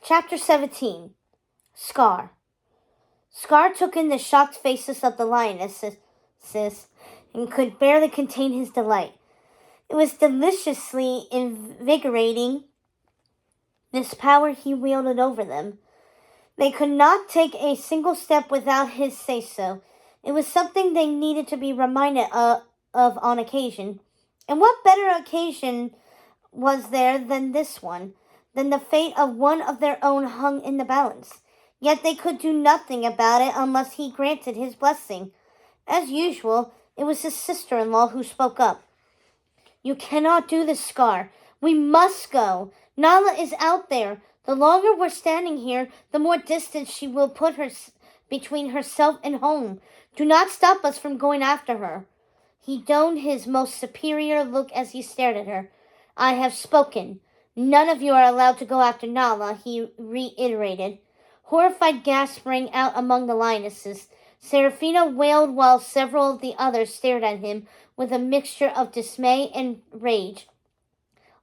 Chapter 17. Scar. Scar took in the shocked faces of the lionesses and could barely contain his delight. It was deliciously invigorating, this power he wielded over them. They could not take a single step without his say-so. It was something they needed to be reminded of on occasion. And what better occasion was there than this one? Then the fate of one of their own hung in the balance. Yet they could do nothing about it unless he granted his blessing. As usual, it was his sister-in-law who spoke up. "You cannot do this, Scar. We must go. Nala is out there. The longer we're standing here, the more distance she will put between herself and home. Do not stop us from going after her." He donned his most superior look as he stared at her. "I have spoken. None of you are allowed to go after Nala," he reiterated. Horrified gasps rang out among the lionesses. Seraphina wailed while several of the others stared at him with a mixture of dismay and rage.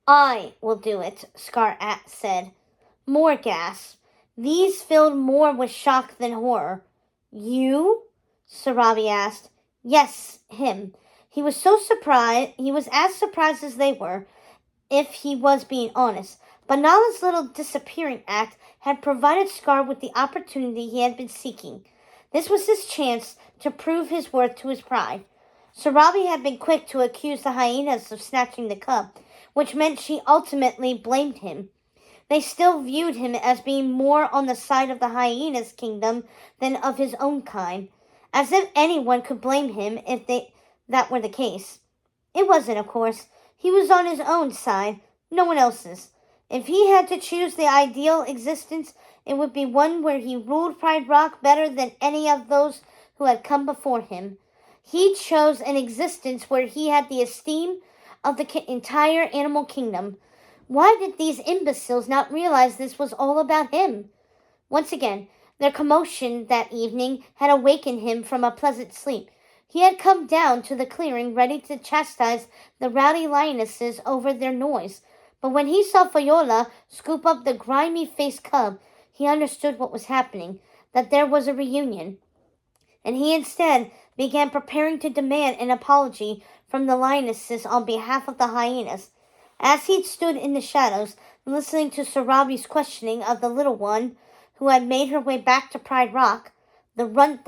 "I will do it," Scar said. More gasps. These filled more with shock than horror. "You?" Sarabi asked. "Yes, him." He was as surprised as they were, if he was being honest. But Nala's little disappearing act had provided Scar with the opportunity he had been seeking. This was his chance to prove his worth to his pride. Sarabi had been quick to accuse the hyenas of snatching the cub, which meant she ultimately blamed him. They still viewed him as being more on the side of the hyenas' kingdom than of his own kind, as if anyone could blame him if that were the case. It wasn't, of course. He was on his own side, no one else's. If he had to choose the ideal existence, it would be one where he ruled Pride Rock better than any of those who had come before him. He chose an existence where he had the esteem of the entire animal kingdom. Why did these imbeciles not realize this was all about him? Once again, their commotion that evening had awakened him from a pleasant sleep. He had come down to the clearing ready to chastise the rowdy lionesses over their noise. But when he saw Viola scoop up the grimy-faced cub, he understood what was happening, that there was a reunion. And he instead began preparing to demand an apology from the lionesses on behalf of the hyenas. As he stood in the shadows, listening to Sarabi's questioning of the little one who had made her way back to Pride Rock, the runt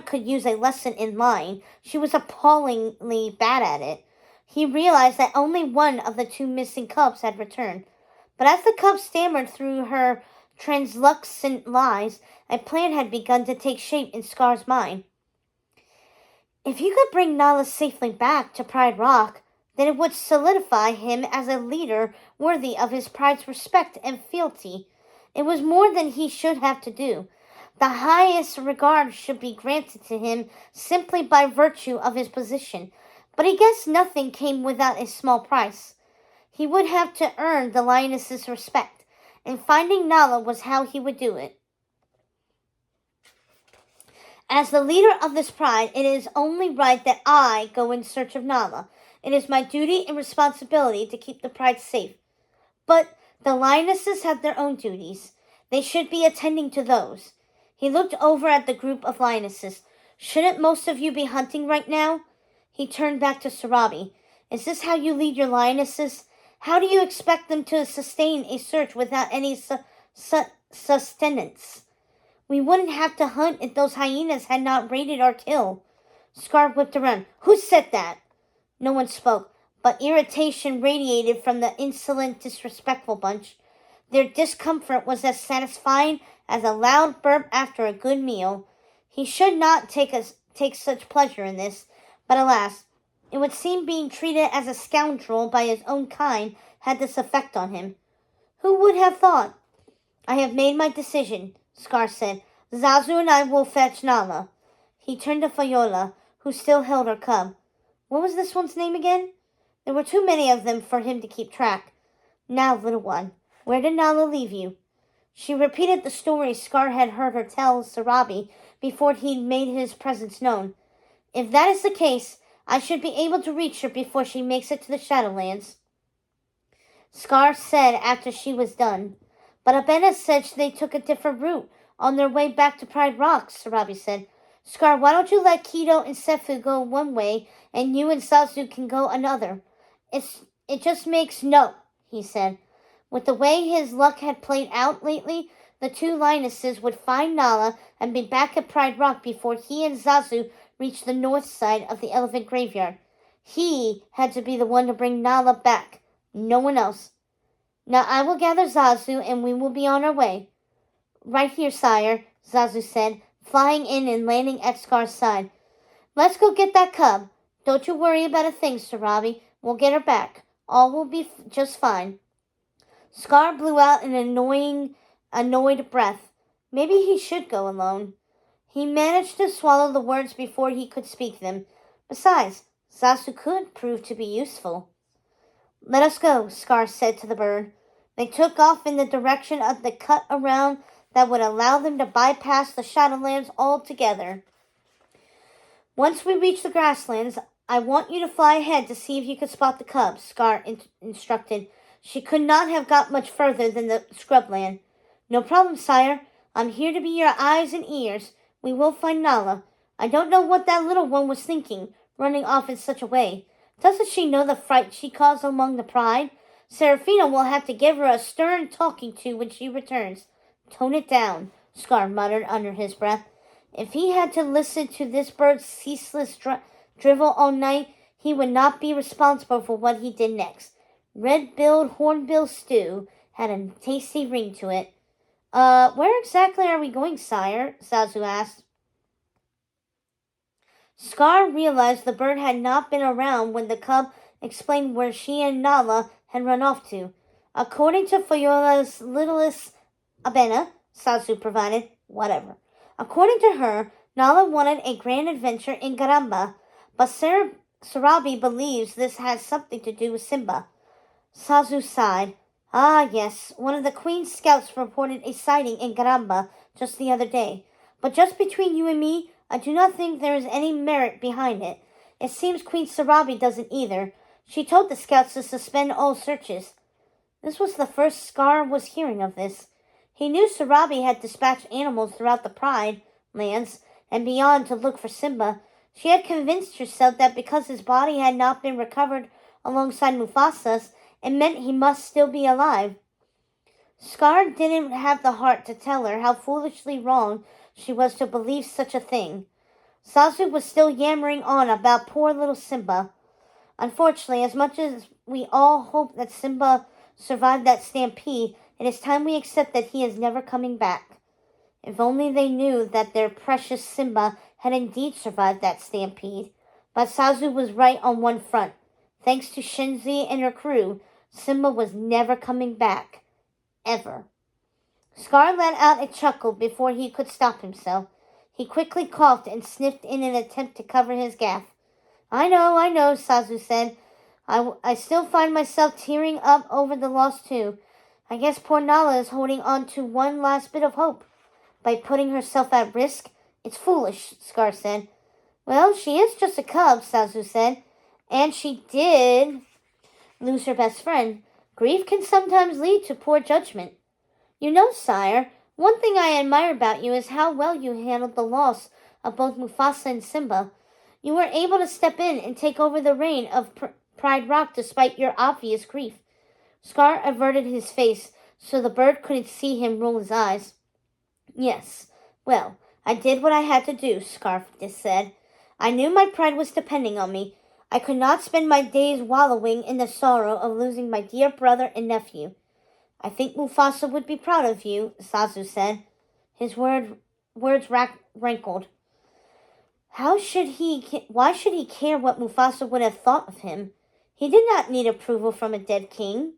could use a lesson in lying. She was appallingly bad at it. He realized that only one of the two missing cubs had returned. But as the cub stammered through her translucent lies, a plan had begun to take shape in Scar's mind. If you could bring Nala safely back to Pride Rock, then it would solidify him as a leader worthy of his pride's respect and fealty. It was more than he should have to do. The highest regard should be granted to him simply by virtue of his position. But he guessed nothing came without a small price. He would have to earn the lioness's respect, and finding Nala was how he would do it. As the leader of this pride, it is only right that I go in search of Nala. It is my duty and responsibility to keep the pride safe. But the lionesses have their own duties. They should be attending to those. He looked over at the group of lionesses. "Shouldn't most of you be hunting right now?" He turned back to Sarabi. "Is this how you lead your lionesses? How do you expect them to sustain a search without any sustenance? We wouldn't have to hunt if those hyenas had not raided our kill." Scar whipped around. "Who said that?" No one spoke, but irritation radiated from the insolent, disrespectful bunch. Their discomfort was as satisfying as a loud burp after a good meal. He should not take such pleasure in this, but alas, it would seem being treated as a scoundrel by his own kind had this effect on him. Who would have thought? "I have made my decision," Scar said. "Zazu and I will fetch Nala." He turned to Viola, who still held her cub. What was this one's name again? There were too many of them for him to keep track. "Now, little one, where did Nala leave you?" She repeated the story Scar had heard her tell Sarabi before he made his presence known. "If that is the case, I should be able to reach her before she makes it to the Shadowlands." Scar said after she was done. But Abena said they took a different route on their way back to Pride Rock, Sarabi said. Scar, why don't you let Kido and Sefu go one way and you and Zazu can go another? It just makes no, he said. With the way his luck had played out lately, the two lionesses would find Nala and be back at Pride Rock before he and Zazu reached the north side of the elephant graveyard. He had to be the one to bring Nala back, no one else. Now I will gather Zazu and we will be on our way. Right here, sire, Zazu said, flying in and landing at Scar's side. Let's go get that cub. Don't you worry about a thing, Sarabi. We'll get her back. All will be just fine. Scar blew out an annoyed breath. Maybe he should go alone. He managed to swallow the words before he could speak them. Besides, Zazu could prove to be useful. Let us go, Scar said to the bird. They took off in the direction of the cut around that would allow them to bypass the Shadowlands altogether. Once we reach the grasslands, I want you to fly ahead to see if you can spot the cub, Scar instructed. She could not have got much further than the scrubland. No problem, sire. I'm here to be your eyes and ears. We will find Nala. I don't know what that little one was thinking, running off in such a way. Doesn't she know the fright she caused among the pride? Serafina will have to give her a stern talking to when she returns. Tone it down, Scar muttered under his breath. If he had to listen to this bird's ceaseless drivel all night, he would not be responsible for what he did next. Red-billed hornbill stew had a tasty ring to it. Where exactly are we going, sire? Zazu asked. Scar realized the bird had not been around when the cub explained where she and Nala had run off to. According to Fayola's littlest Abena, Zazu provided, whatever. According to her, Nala wanted a grand adventure in Garamba, but Sarabi believes this has something to do with Simba. Zazu sighed. Ah, yes, one of the Queen's scouts reported a sighting in Garamba just the other day. But just between you and me, I do not think there is any merit behind it. It seems Queen Sarabi doesn't either. She told the scouts to suspend all searches. This was the first Scar was hearing of this. He knew Sarabi had dispatched animals throughout the Pride lands and beyond to look for Simba. She had convinced herself that because his body had not been recovered alongside Mufasa's, it meant he must still be alive. Scar didn't have the heart to tell her how foolishly wrong she was to believe such a thing. Zazu was still yammering on about poor little Simba. Unfortunately, as much as we all hope that Simba survived that stampede, it is time we accept that he is never coming back. If only they knew that their precious Simba had indeed survived that stampede. But Zazu was right on one front. Thanks to Shenzi and her crew, Simba was never coming back. Ever. Scar let out a chuckle before he could stop himself. He quickly coughed and sniffed in an attempt to cover his gaffe. I know, Zazu said. I still find myself tearing up over the loss too. I guess poor Nala is holding on to one last bit of hope. By putting herself at risk, it's foolish, Scar said. Well, she is just a cub, Zazu said. And she did lose her best friend. Grief can sometimes lead to poor judgment. You know, sire, one thing I admire about you is how well you handled the loss of both Mufasa and Simba. You were able to step in and take over the reign of Pride Rock despite your obvious grief. Scar averted his face so the bird couldn't see him roll his eyes. Yes, well, I did what I had to do, Scar said. I knew my pride was depending on me. I could not spend my days wallowing in the sorrow of losing my dear brother and nephew. I think Mufasa would be proud of you, Zazu said. His words rankled. Why should he care what Mufasa would have thought of him? He did not need approval from a dead king.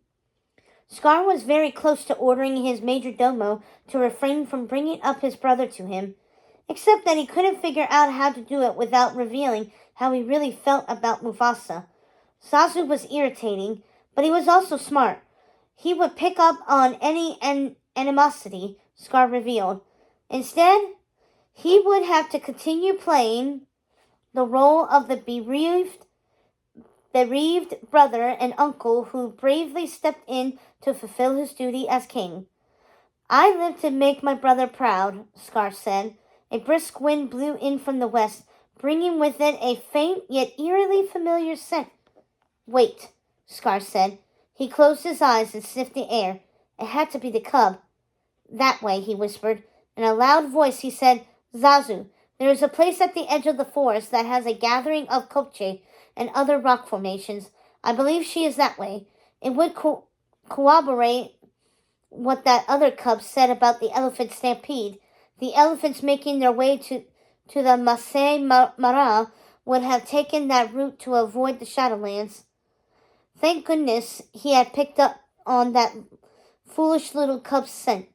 Scar was very close to ordering his major domo to refrain from bringing up his brother to him, except that he couldn't figure out how to do it without revealing how he really felt about Mufasa. Zazu was irritating, but he was also smart. He would pick up on any animosity, Scar revealed. Instead, he would have to continue playing the role of the bereaved bereaved brother and uncle who bravely stepped in to fulfill his duty as king. I live to make my brother proud, Scar said. A brisk wind blew in from the west, bringing with it a faint yet eerily familiar scent. Wait, Scar said. He closed his eyes and sniffed the air. It had to be the cub. That way, he whispered. In a loud voice, he said, Zazu, there is a place at the edge of the forest that has a gathering of kopche and other rock formations. I believe she is that way. It would corroborate what that other cub said about the elephant stampede. The elephants making their way to the Masai Mara would have taken that route to avoid the Shadowlands. Thank goodness he had picked up on that foolish little cub's scent.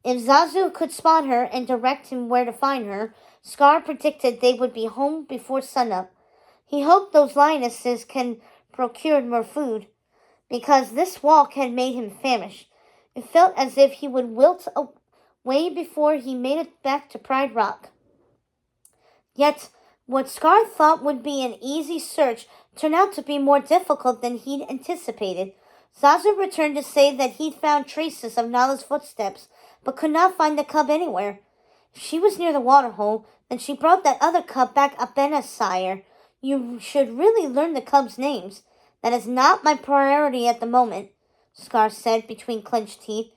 If Zazu could spot her and direct him where to find her, Scar predicted they would be home before sunup. He hoped those lionesses can procure more food, because this walk had made him famished. It felt as if he would wilt away before he made it back to Pride Rock. Yet, what Scar thought would be an easy search turned out to be more difficult than he'd anticipated. Zazu returned to say that he'd found traces of Nala's footsteps, but could not find the cub anywhere. If she was near the waterhole, then she brought that other cub back Abena, sire. You should really learn the cubs' names. That is not my priority at the moment, Scar said between clenched teeth.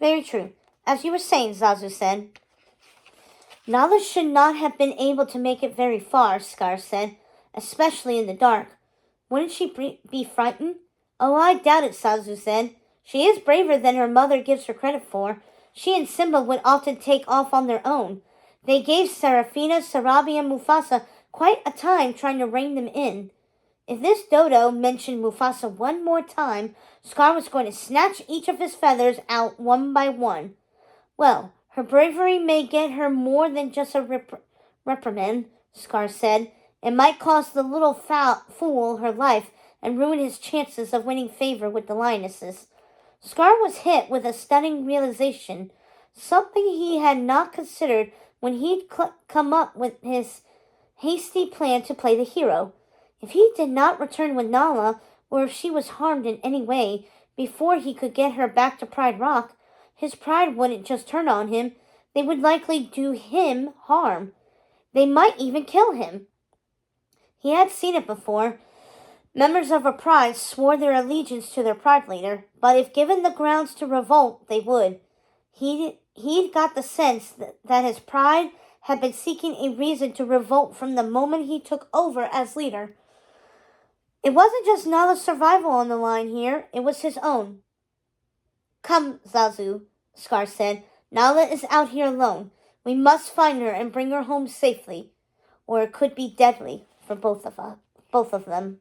Very true. As you were saying, Zazu said. Nala should not have been able to make it very far, Scar said, especially in the dark. Wouldn't she be frightened? Oh, I doubt it, Zazu said. She is braver than her mother gives her credit for. She and Simba would often take off on their own. They gave Serafina, Sarabi, and Mufasa quite a time trying to rein them in. If this dodo mentioned Mufasa one more time, Scar was going to snatch each of his feathers out one by one. Well, her bravery may get her more than just a reprimand, Scar said. It might cost the little fool her life and ruin his chances of winning favor with the lionesses. Scar was hit with a stunning realization, something he had not considered when he'd come up with his hasty plan to play the hero. If he did not return with Nala, or if she was harmed in any way before he could get her back to Pride Rock, his pride wouldn't just turn on him, they would likely do him harm. They might even kill him. He had seen it before. Members of a pride swore their allegiance to their pride leader, but if given the grounds to revolt, they would. He'd got the sense that his pride had been seeking a reason to revolt from the moment he took over as leader. It wasn't just Nala's survival on the line here, it was his own. Come, Zazu, Scar said. Nala is out here alone. We must find her and bring her home safely, or it could be deadly for both of them.